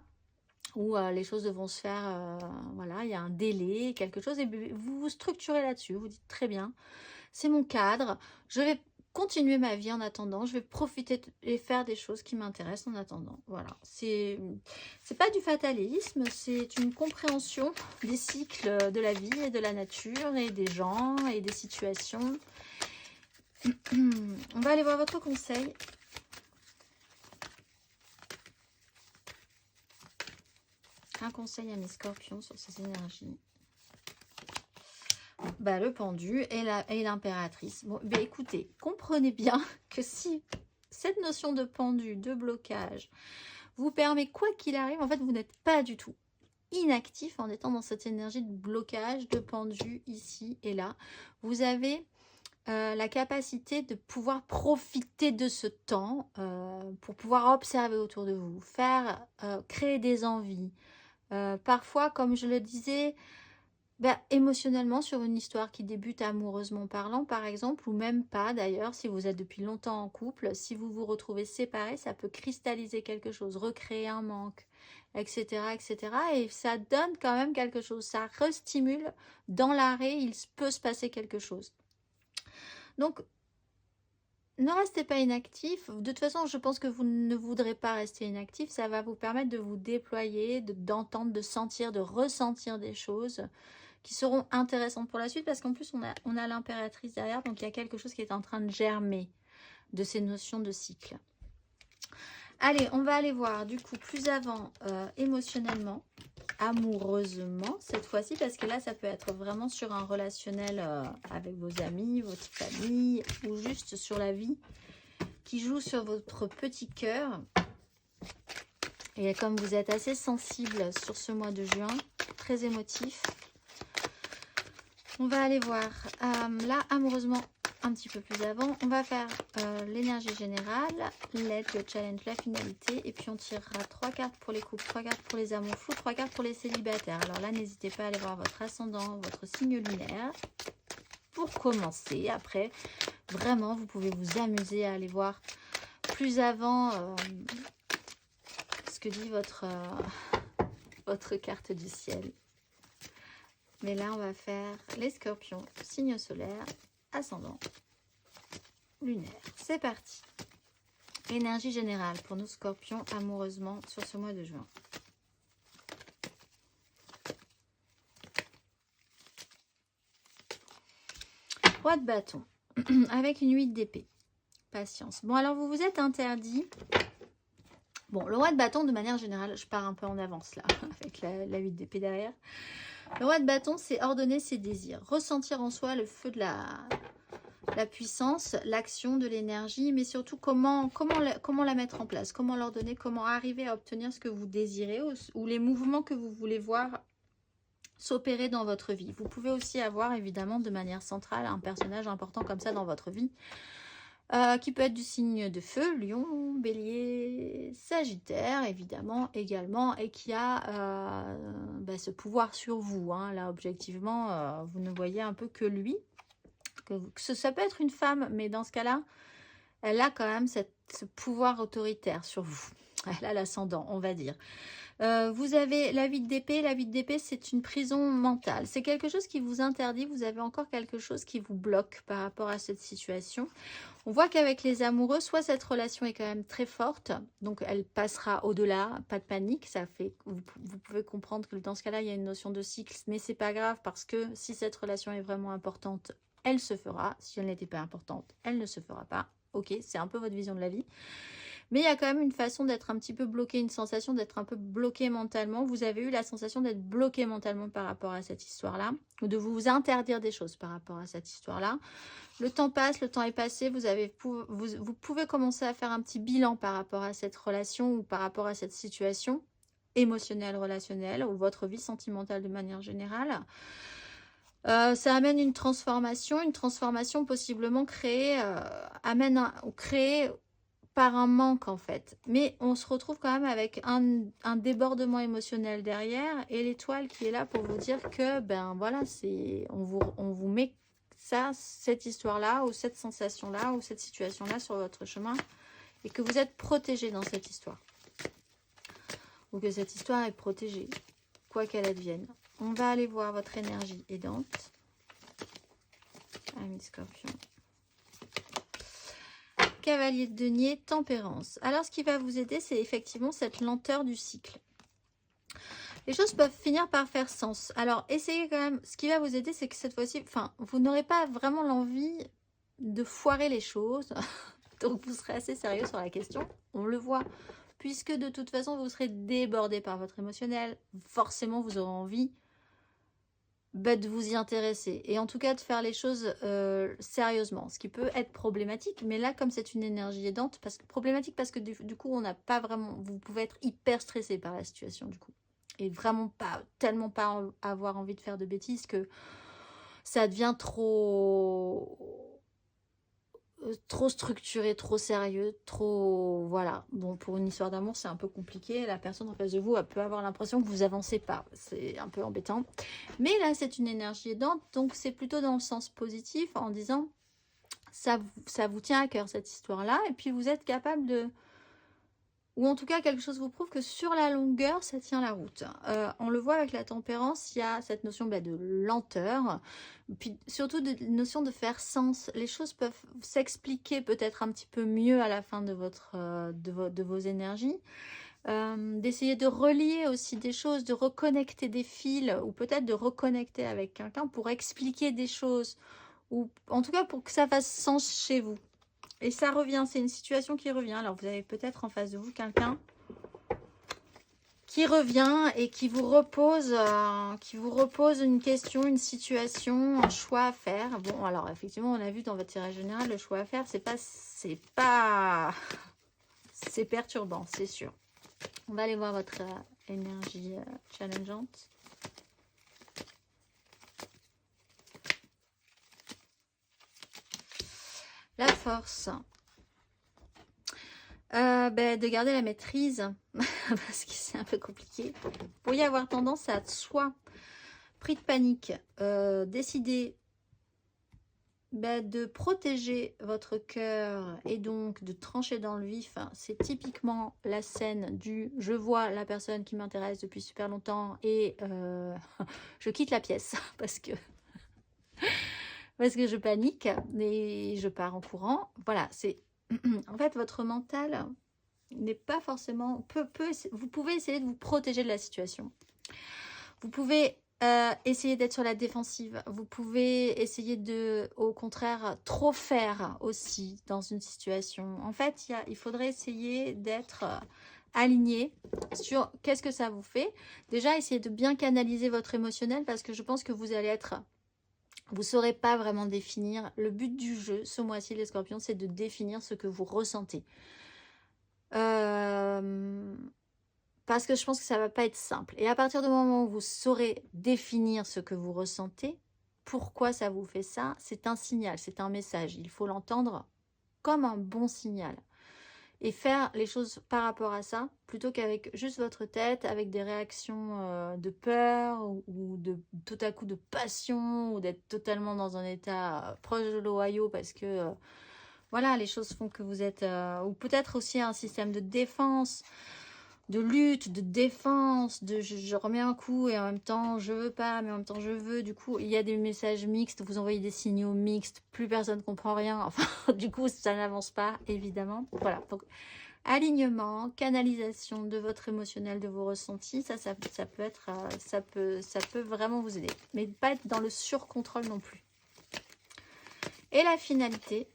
ou les choses devront se faire, voilà, il y a un délai, quelque chose, et vous vous structurez là-dessus, vous dites très bien, c'est mon cadre, je vais continuer ma vie en attendant, je vais profiter et faire des choses qui m'intéressent en attendant. Voilà, c'est pas du fatalisme, c'est une compréhension des cycles de la vie et de la nature et des gens et des situations. On va aller voir votre conseil. Un conseil à mes scorpions sur ces énergies. Bah, le pendu et l'impératrice. Bon, bah, écoutez, comprenez bien que si cette notion de pendu, de blocage, vous permet, quoi qu'il arrive, en fait, vous n'êtes pas du tout inactif en étant dans cette énergie de blocage, de pendu, ici et là. Vous avez la capacité de pouvoir profiter de ce temps pour pouvoir observer autour de vous, créer des envies. Parfois, comme je le disais, émotionnellement, sur une histoire qui débute amoureusement parlant, par exemple, ou même pas d'ailleurs, si vous êtes depuis longtemps en couple, si vous vous retrouvez séparés, ça peut cristalliser quelque chose, recréer un manque, etc., etc. Et ça donne quand même quelque chose, ça restimule. Dans l'arrêt, il peut se passer quelque chose. Donc, ne restez pas inactif. De toute façon, je pense que vous ne voudrez pas rester inactif. Ça va vous permettre de vous déployer, d'entendre, de sentir, de ressentir des choses qui seront intéressantes pour la suite, parce qu'en plus on a l'impératrice derrière, donc il y a quelque chose qui est en train de germer de ces notions de cycle. Allez, on va aller voir du coup plus avant émotionnellement, amoureusement cette fois-ci, parce que là ça peut être vraiment sur un relationnel avec vos amis, votre famille, ou juste sur la vie qui joue sur votre petit cœur. Et comme vous êtes assez sensible sur ce mois de juin, très émotif, on va aller voir là, amoureusement, un petit peu plus avant. On va faire l'énergie générale, l'aide, le challenge, la finalité. Et puis on tirera 3 cartes pour les couples, 3 cartes pour les amours fous, 3 cartes pour les célibataires. Alors là, n'hésitez pas à aller voir votre ascendant, votre signe lunaire. Pour commencer, après, vraiment, vous pouvez vous amuser à aller voir plus avant ce que dit votre carte du ciel. Mais là, on va faire les scorpions, signe solaire, ascendant, lunaire. C'est parti. Énergie générale pour nos scorpions amoureusement sur ce mois de juin. Roi de bâton, avec une 8 d'épée. Patience. Bon, alors vous vous êtes interdit Bon, le roi de bâton, de manière générale, je pars un peu en avance là, avec la 8 d'épée derrière. Le roi de bâton, c'est ordonner ses désirs, ressentir en soi le feu de la puissance, l'action, de l'énergie, mais surtout comment la mettre en place, comment l'ordonner, comment arriver à obtenir ce que vous désirez ou les mouvements que vous voulez voir s'opérer dans votre vie. Vous pouvez aussi avoir évidemment de manière centrale un personnage important comme ça dans votre vie, qui peut être du signe de feu, lion, bélier, sagittaire évidemment également, et qui a ce pouvoir sur vous, hein. Là objectivement vous ne voyez un peu que lui, ça peut être une femme, mais dans ce cas là elle a quand même ce pouvoir autoritaire sur vous, elle a l'ascendant, on va dire. Vous avez la 8 d'épée. La 8 d'épée, c'est une prison mentale. C'est quelque chose qui vous interdit. Vous avez encore quelque chose qui vous bloque par rapport à cette situation. On voit qu'avec les amoureux, soit cette relation est quand même très forte, donc elle passera au-delà, pas de panique. Ça fait, vous pouvez comprendre que dans ce cas-là, il y a une notion de cycle, mais c'est pas grave parce que si cette relation est vraiment importante, elle se fera. Si elle n'était pas importante, elle ne se fera pas. Ok, c'est un peu votre vision de la vie. Mais il y a quand même une façon d'être un petit peu bloqué, une sensation d'être un peu bloqué mentalement. Vous avez eu la sensation d'être bloqué mentalement par rapport à cette histoire-là, ou de vous interdire des choses par rapport à cette histoire-là. Le temps passe, le temps est passé, vous pouvez commencer à faire un petit bilan par rapport à cette relation ou par rapport à cette situation émotionnelle, relationnelle, ou votre vie sentimentale de manière générale. Ça amène une transformation possiblement créée, créée par un manque en fait, mais on se retrouve quand même avec un débordement émotionnel derrière et l'étoile qui est là pour vous dire que ben voilà, on vous met cette histoire là ou cette sensation là ou cette situation là sur votre chemin et que vous êtes protégé dans cette histoire, ou que cette histoire est protégée quoi qu'elle advienne. On va aller voir votre énergie aidante, Ami Scorpion. Cavalier de denier, tempérance. Alors, ce qui va vous aider, c'est effectivement cette lenteur du cycle. Les choses peuvent finir par faire sens. Alors, essayez quand même. Ce qui va vous aider, c'est que cette fois-ci, vous n'aurez pas vraiment l'envie de foirer les choses. Donc, vous serez assez sérieux sur la question. On le voit. Puisque de toute façon, vous serez débordé par votre émotionnel. Forcément, vous aurez envie de vous y intéresser et en tout cas de faire les choses sérieusement, ce qui peut être problématique, mais là comme c'est une énergie aidante, problématique parce que du coup on n'a pas vraiment, vous pouvez être hyper stressé par la situation du coup et vraiment tellement pas avoir envie de faire de bêtises que ça devient trop structuré, trop sérieux, trop... Voilà. Bon, pour une histoire d'amour, c'est un peu compliqué. La personne en face de vous, elle peut avoir l'impression que vous avancez pas. C'est un peu embêtant. Mais là, c'est une énergie aidante, donc c'est plutôt dans le sens positif, en disant, ça vous tient à cœur, cette histoire-là, et puis vous êtes capable de... Ou en tout cas, quelque chose vous prouve que sur la longueur, ça tient la route. On le voit avec la tempérance, il y a cette notion de lenteur, puis surtout de notion de faire sens. Les choses peuvent s'expliquer peut-être un petit peu mieux à la fin de, de vos énergies. D'essayer de relier aussi des choses, de reconnecter des fils, ou peut-être de reconnecter avec quelqu'un pour expliquer des choses, ou en tout cas pour que ça fasse sens chez vous. Et ça revient, c'est une situation qui revient. Alors, vous avez peut-être en face de vous quelqu'un qui revient et qui vous repose une question, une situation, un choix à faire. Bon, alors, effectivement, on a vu dans votre tirage général, le choix à faire, c'est perturbant, c'est sûr. On va aller voir votre énergie challengeante. La force. De garder la maîtrise, parce que c'est un peu compliqué. Vous pourriez avoir tendance à soit, pris de panique, décider de protéger votre cœur et donc de trancher dans le vif. C'est typiquement la scène du « je vois la personne qui m'intéresse depuis super longtemps et je quitte la pièce parce que je panique et je pars en courant ». Voilà, c'est en fait votre mental n'est pas forcément... vous pouvez essayer de vous protéger de la situation. Vous pouvez essayer d'être sur la défensive. Vous pouvez essayer de, au contraire, trop faire aussi dans une situation. En fait, il faudrait essayer d'être aligné sur qu'est-ce que ça vous fait. Déjà, essayez de bien canaliser votre émotionnel parce que je pense que vous allez être... Vous ne saurez pas vraiment définir. Le but du jeu, ce mois-ci, les scorpions, c'est de définir ce que vous ressentez. Parce que je pense que ça ne va pas être simple. Et à partir du moment où vous saurez définir ce que vous ressentez, pourquoi ça vous fait ça, c'est un signal, c'est un message. Il faut l'entendre comme un bon signal. Et faire les choses par rapport à ça, plutôt qu'avec juste votre tête, avec des réactions de peur ou de tout à coup de passion, ou d'être totalement dans un état proche de l'Ohio parce que voilà, les choses font que vous êtes... ou peut-être aussi un système de défense, de lutte, de défense, de je remets un coup et en même temps je veux pas, mais en même temps je veux. Du coup, il y a des messages mixtes, vous envoyez des signaux mixtes, plus personne comprend rien. Enfin, du coup, ça n'avance pas, évidemment. Voilà, donc alignement, canalisation de votre émotionnel, de vos ressentis, ça peut être, ça peut vraiment vous aider. Mais pas être dans le surcontrôle non plus. Et la finalité,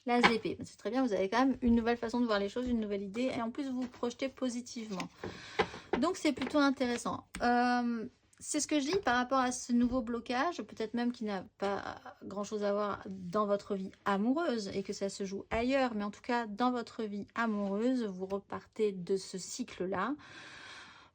l'as d'épée, c'est très bien, vous avez quand même une nouvelle façon de voir les choses, une nouvelle idée, et en plus vous vous projetez positivement. Donc c'est plutôt intéressant. C'est ce que je dis par rapport à ce nouveau blocage, peut-être même qu'il n'a pas grand-chose à voir dans votre vie amoureuse et que ça se joue ailleurs, mais en tout cas dans votre vie amoureuse, vous repartez de ce cycle-là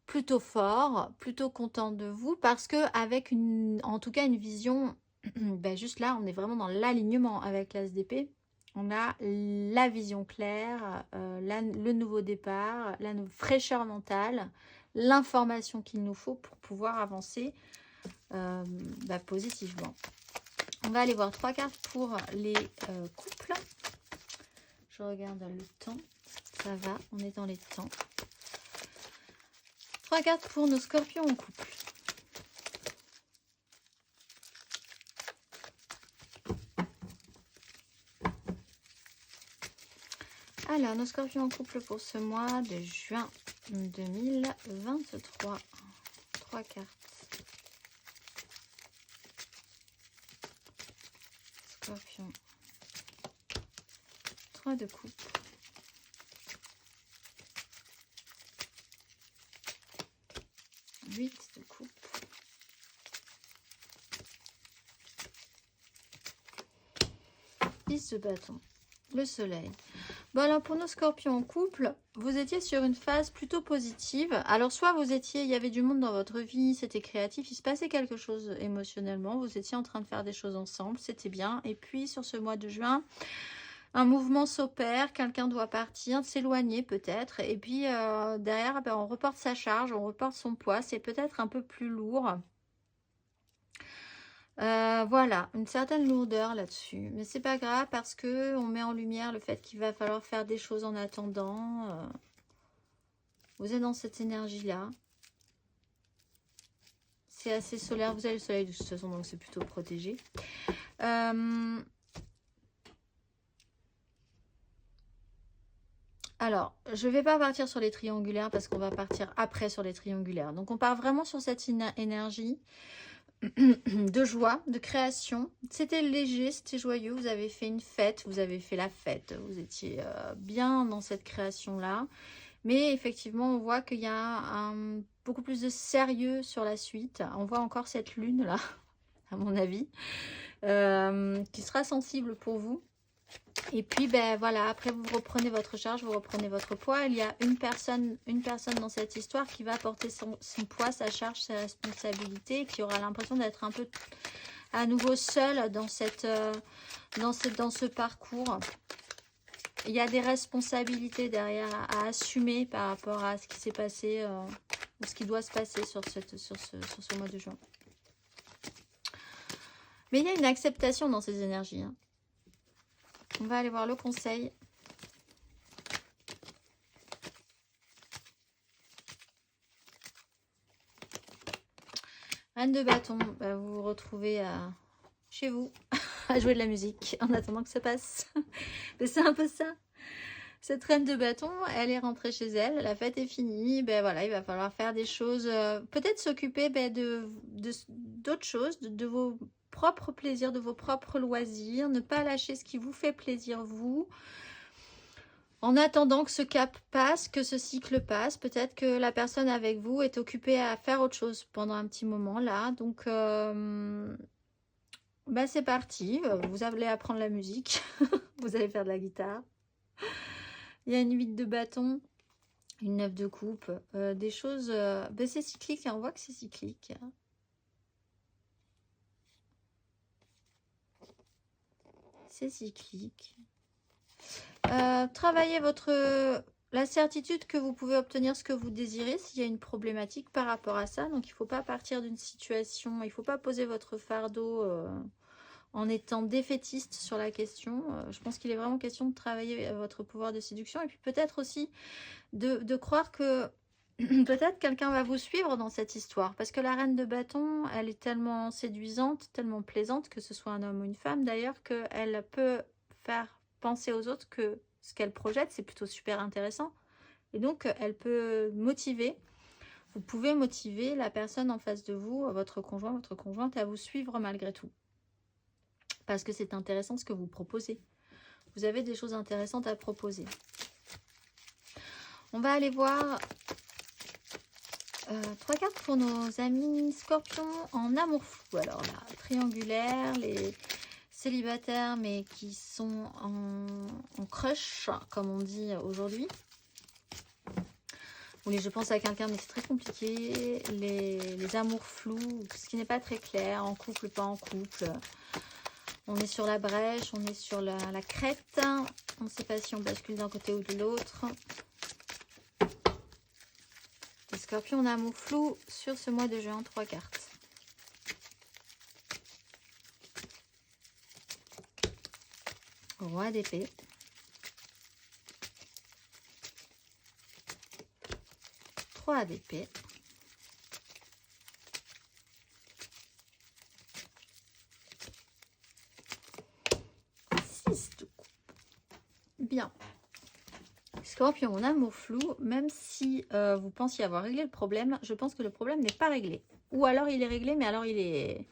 plutôt fort, plutôt content de vous, parce que avec en tout cas une vision, ben juste là, on est vraiment dans l'alignement avec l'as d'épée. On a la vision claire, le nouveau départ, la fraîcheur mentale, l'information qu'il nous faut pour pouvoir avancer positivement. On va aller voir 3 cartes pour les couples. Je regarde le temps. Ça va, on est dans les temps. 3 cartes pour nos scorpions en couple. Alors, nos scorpions en couple pour ce mois de juin 2023. 3 cartes. Scorpion. 3 de coupe. Huit de coupe. De bâton, le soleil. Bon alors pour nos scorpions en couple, vous étiez sur une phase plutôt positive. Alors soit vous étiez, il y avait du monde dans votre vie, c'était créatif, il se passait quelque chose émotionnellement, vous étiez en train de faire des choses ensemble, c'était bien. Et puis sur ce mois de juin, un mouvement s'opère, quelqu'un doit partir, s'éloigner peut-être. Et puis derrière, on reporte sa charge, on reporte son poids, c'est peut-être un peu plus lourd. Voilà, une certaine lourdeur là-dessus. Mais c'est pas grave parce que on met en lumière le fait qu'il va falloir faire des choses en attendant. Vous êtes dans cette énergie-là. C'est assez solaire. Vous avez le soleil de toute façon, donc c'est plutôt protégé. Alors, je ne vais pas partir sur les triangulaires parce qu'on va partir après sur les triangulaires. Donc, on part vraiment sur cette énergie de joie, de création. C'était léger, c'était joyeux. Vous avez fait une fête, vous avez fait la fête. Vous étiez bien dans cette création-là. Mais effectivement, on voit qu'il y a beaucoup plus de sérieux sur la suite. On voit encore cette lune-là, à mon avis, qui sera sensible pour vous. Et puis, ben voilà, après vous reprenez votre charge, vous reprenez votre poids. Il y a une personne dans cette histoire qui va porter son poids, sa charge, ses responsabilités, qui aura l'impression d'être un peu à nouveau seule dans ce parcours. Il y a des responsabilités derrière à assumer par rapport à ce qui s'est passé, ou ce qui doit se passer sur ce mois de juin. Mais il y a une acceptation dans ces énergies, hein. On va aller voir le conseil. Reine de bâton, bah vous vous retrouvez chez vous à jouer de la musique en attendant que ça passe. Mais c'est un peu ça. Cette reine de bâton, elle est rentrée chez elle, la fête est finie, ben voilà, il va falloir faire des choses, peut-être s'occuper d'autres choses, de vos propres plaisirs, de vos propres loisirs, ne pas lâcher ce qui vous fait plaisir vous. En attendant que ce cap passe, que ce cycle passe, peut-être que la personne avec vous est occupée à faire autre chose pendant un petit moment là. Donc, bah c'est parti. Vous allez apprendre la musique. Vous allez faire de la guitare. Il y a une 8 de bâton, une 9 de coupe. Des choses... bah c'est cyclique, hein, on voit que c'est cyclique. C'est cyclique. Travaillez la certitude que vous pouvez obtenir ce que vous désirez s'il y a une problématique par rapport à ça. Donc, il ne faut pas partir d'une situation, il ne faut pas poser votre fardeau en étant défaitiste sur la question. Je pense qu'il est vraiment question de travailler votre pouvoir de séduction et puis peut-être aussi de croire que peut-être quelqu'un va vous suivre dans cette histoire. Parce que la reine de bâton, elle est tellement séduisante, tellement plaisante, que ce soit un homme ou une femme d'ailleurs, qu'elle peut faire penser aux autres que ce qu'elle projette, c'est plutôt super intéressant. Et donc, elle peut motiver. Vous pouvez motiver la personne en face de vous, votre conjoint, votre conjointe, à vous suivre malgré tout. Parce que c'est intéressant ce que vous proposez. Vous avez des choses intéressantes à proposer. On va aller voir 3 cartes pour nos amis scorpions en amour flou. Alors là, triangulaire, les célibataires mais qui sont en crush, comme on dit aujourd'hui. Oui, je pense à quelqu'un mais c'est très compliqué. Les amours flous, ce qui n'est pas très clair, en couple, pas en couple. On est sur la brèche, on est sur la crête. On ne sait pas si on bascule d'un côté ou de l'autre. Les scorpions en amour flou sur ce mois de juin, 3 cartes. Roi d'épée. Roi d'épée. Six de coupe. Bien. Scorpion en amour flou, même si vous pensiez avoir réglé le problème, je pense que le problème n'est pas réglé. Ou alors il est réglé, mais alors il est...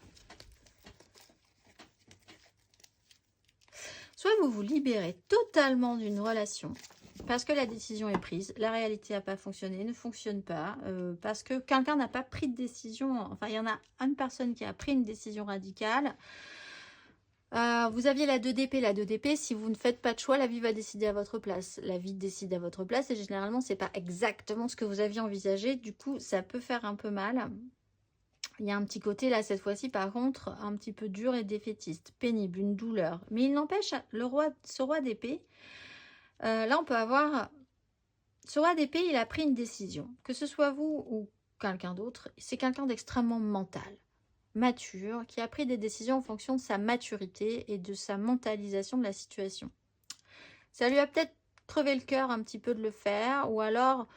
Soit vous vous libérez totalement d'une relation, parce que la décision est prise, la réalité n'a pas fonctionné, ne fonctionne pas, parce que quelqu'un n'a pas pris de décision, enfin il y en a une personne qui a pris une décision radicale. Vous aviez la 2 d'épée. La 2 d'épée, si vous ne faites pas de choix, la vie va décider à votre place. La vie décide à votre place et généralement, c'est pas exactement ce que vous aviez envisagé. Du coup, ça peut faire un peu mal. Il y a un petit côté, là, cette fois-ci, par contre, un petit peu dur et défaitiste, pénible, une douleur. Mais il n'empêche, ce roi d'épée, là, on peut avoir... Ce roi d'épée, il a pris une décision. Que ce soit vous ou quelqu'un d'autre, c'est quelqu'un d'extrêmement mental, mature, qui a pris des décisions en fonction de sa maturité et de sa mentalisation de la situation. Ça lui a peut-être crevé le cœur un petit peu de le faire, ou alors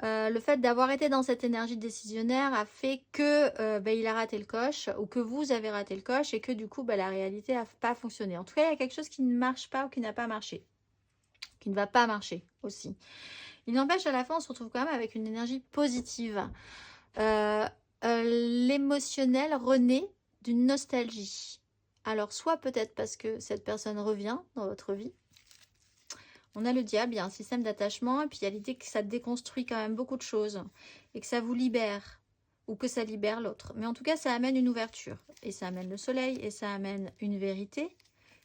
le fait d'avoir été dans cette énergie décisionnaire a fait que il a raté le coche, ou que vous avez raté le coche, et que du coup la réalité n'a pas fonctionné. En tout cas, il y a quelque chose qui ne marche pas ou qui n'a pas marché, qui ne va pas marcher aussi. Il n'empêche, à la fin, on se retrouve quand même avec une énergie positive. L'émotionnel renaît d'une nostalgie. Alors, soit peut-être parce que cette personne revient dans votre vie. On a le diable, il y a un système d'attachement, et puis il y a l'idée que ça déconstruit quand même beaucoup de choses, et que ça vous libère, ou que ça libère l'autre. Mais en tout cas, ça amène une ouverture, et ça amène le soleil, et ça amène une vérité,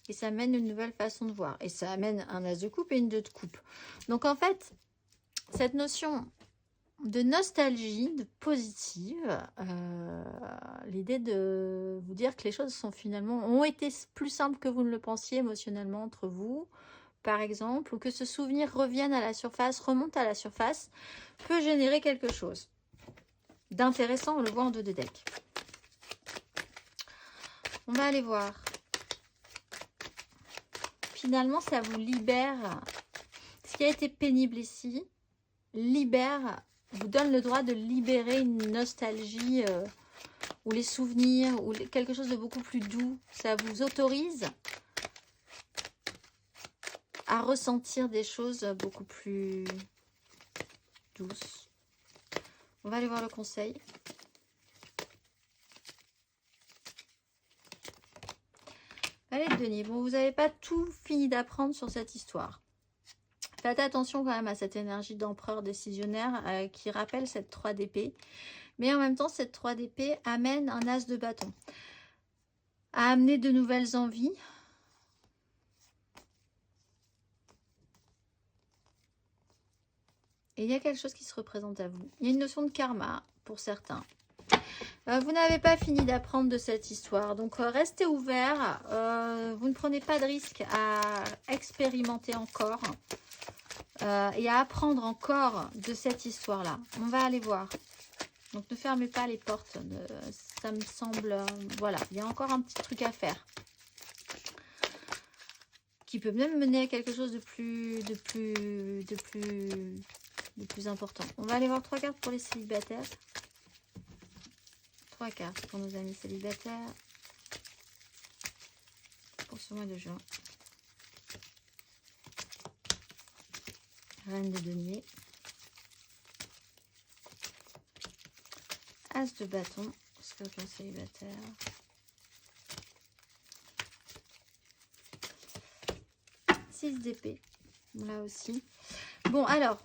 et ça amène une nouvelle façon de voir, et ça amène un as de coupe et une 2 de coupe. Donc en fait, cette notion de nostalgie, de positive, l'idée de vous dire que les choses sont finalement ont été plus simples que vous ne le pensiez émotionnellement entre vous, par exemple, ou que ce souvenir revienne à la surface, remonte à la surface, peut générer quelque chose d'intéressant. On le voit en 2 de deck. On va aller voir. Finalement, ça vous libère. Ce qui a été pénible ici, vous donne le droit de libérer une nostalgie ou les souvenirs ou quelque chose de beaucoup plus doux. Ça vous autorise à ressentir des choses beaucoup plus douces. On va aller voir le conseil. Allez, Denis, bon, vous n'avez pas tout fini d'apprendre sur cette histoire. Faites attention quand même à cette énergie d'empereur décisionnaire qui rappelle cette 3 d'épée. Mais en même temps, cette 3 d'épée amène un as de bâton. À amener de nouvelles envies. Et il y a quelque chose qui se représente à vous. Il y a une notion de karma pour certains. Vous n'avez pas fini d'apprendre de cette histoire. Donc, restez ouverts. Vous ne prenez pas de risque à expérimenter encore. Et à apprendre encore de cette histoire-là. On va aller voir. Donc, ne fermez pas les portes. Ça me semble... voilà, il y a encore un petit truc à faire. Qui peut même mener à quelque chose de plus important. On va aller voir 3 cartes pour les célibataires. 3 cartes pour nos amis célibataires. Pour ce mois de juin. Reine de denier. As de bâton. Scorpion célibataire. D'épée, là aussi. Bon, alors,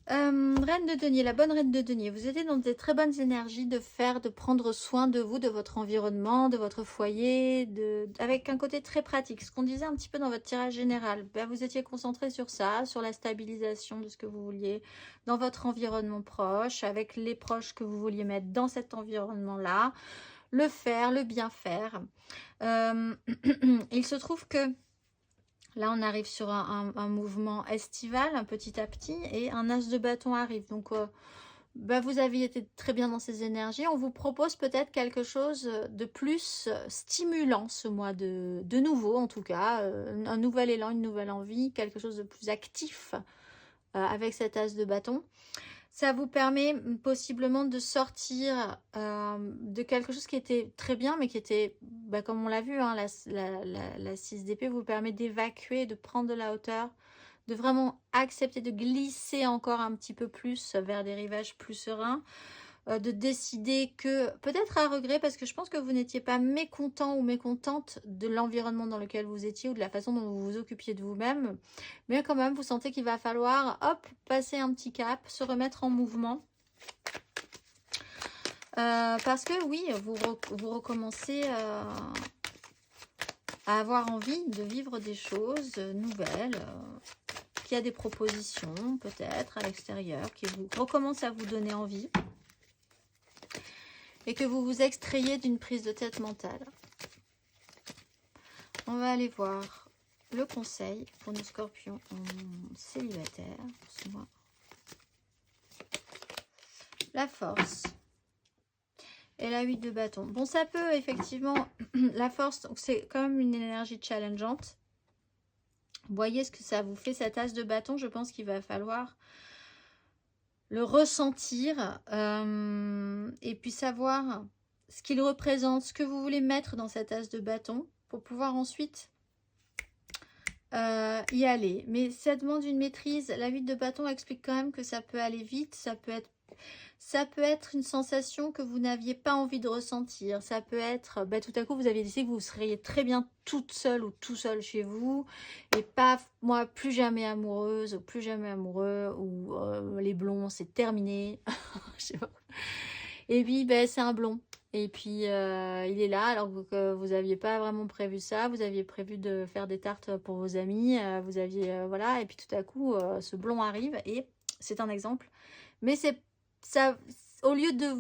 reine de denier, la bonne reine de denier, vous êtes dans des très bonnes énergies de prendre soin de vous, de votre environnement, de votre foyer, avec un côté très pratique. Ce qu'on disait un petit peu dans votre tirage général, ben, vous étiez concentré sur ça, sur la stabilisation de ce que vous vouliez dans votre environnement proche, avec les proches que vous vouliez mettre dans cet environnement-là. Le faire, le bien faire. Il se trouve que là, on arrive sur un mouvement estival, petit à petit, et un as de bâton arrive. Donc, bah, vous aviez été très bien dans ces énergies. On vous propose peut-être quelque chose de plus stimulant ce mois, de nouveau en tout cas. Un nouvel élan, une nouvelle envie, quelque chose de plus actif avec cet as de bâton. Ça vous permet possiblement de sortir de quelque chose qui était très bien, mais qui était, bah, comme on l'a vu, hein, la 6 d'épée vous permet d'évacuer, de prendre de la hauteur, de vraiment accepter de glisser encore un petit peu plus vers des rivages plus sereins, de décider que, peut-être à regret, parce que je pense que vous n'étiez pas mécontent ou mécontente de l'environnement dans lequel vous étiez ou de la façon dont vous vous occupiez de vous-même, mais quand même vous sentez qu'il va falloir, hop, passer un petit cap, se remettre en mouvement. Parce que oui, vous recommencez à avoir envie de vivre des choses nouvelles, qu'il y a des propositions peut-être à l'extérieur qui vous recommencent à vous donner envie. Et que vous vous extrayez d'une prise de tête mentale. On va aller voir le conseil pour nos scorpions célibataires. La force. Et la 8 de bâton. Bon, ça peut effectivement... la force, c'est quand même une énergie challengeante. Vous voyez ce que ça vous fait, cet as de bâton. Je pense qu'il va falloir le ressentir et puis savoir ce qu'il représente, ce que vous voulez mettre dans cet as de bâton pour pouvoir ensuite y aller. Mais ça demande une maîtrise. La 8 de bâton explique quand même que ça peut aller vite, ça peut être une sensation que vous n'aviez pas envie de ressentir. Ça peut être, bah, tout à coup, vous aviez décidé que vous seriez très bien toute seule ou tout seul chez vous. Et paf, moi, plus jamais amoureuse, ou plus jamais amoureux, ou les blonds, c'est terminé. Je sais pas. Et puis, bah, c'est un blond. Et puis, il est là, alors que vous n'aviez pas vraiment prévu ça. Vous aviez prévu de faire des tartes pour vos amis. Vous aviez, voilà. Et puis, tout à coup, ce blond arrive. Et c'est un exemple. Mais c'est ça, au lieu de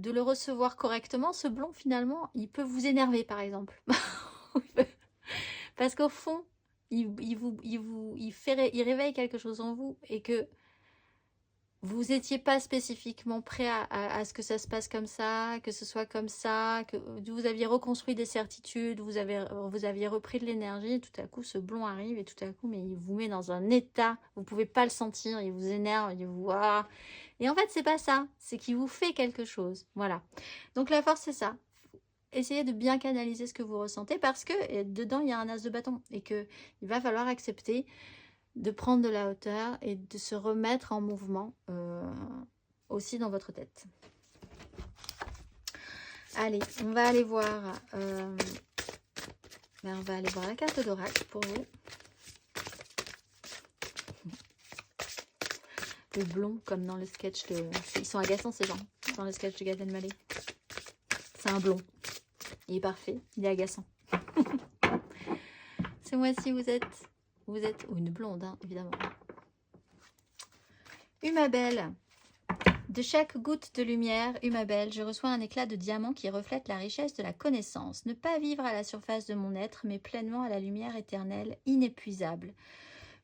le recevoir correctement, ce blond finalement, il peut vous énerver par exemple. Parce qu'au fond, il réveille quelque chose en vous et que vous n'étiez pas spécifiquement prêt à ce que ça se passe comme ça, que ce soit comme ça, que vous aviez reconstruit des certitudes, vous aviez repris de l'énergie, et tout à coup ce blond arrive et tout à coup mais il vous met dans un état, vous ne pouvez pas le sentir, il vous énerve, il vous voit. Et en fait c'est pas ça, c'est qu'il vous fait quelque chose. Voilà. Donc la force c'est ça. Essayez de bien canaliser ce que vous ressentez parce que dedans il y a un as de bâton et qu'il va falloir accepter de prendre de la hauteur et de se remettre en mouvement aussi dans votre tête. Allez, on va aller voir la carte d'oracle pour vous. Le blond, comme dans le sketch de... Ils sont agaçants ces gens, dans le sketch de Gad Elmaleh. C'est un blond. Il est parfait, il est agaçant. Ce mois-ci, vous êtes ou une blonde, hein, évidemment. Umabel. De chaque goutte de lumière, Umabel, je reçois un éclat de diamant qui reflète la richesse de la connaissance. Ne pas vivre à la surface de mon être, mais pleinement à la lumière éternelle, inépuisable.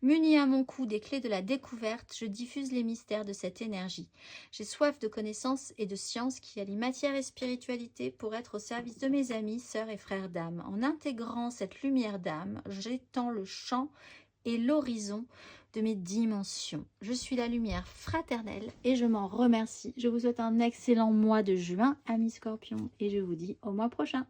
Muni à mon cou des clés de la découverte, je diffuse les mystères de cette énergie. J'ai soif de connaissances et de sciences qui allient matière et spiritualité pour être au service de mes amis, sœurs et frères d'âme. En intégrant cette lumière d'âme, j'étends le champ et l'horizon de mes dimensions. Je suis la lumière fraternelle et je m'en remercie. Je vous souhaite un excellent mois de juin, amis Scorpions, et je vous dis au mois prochain.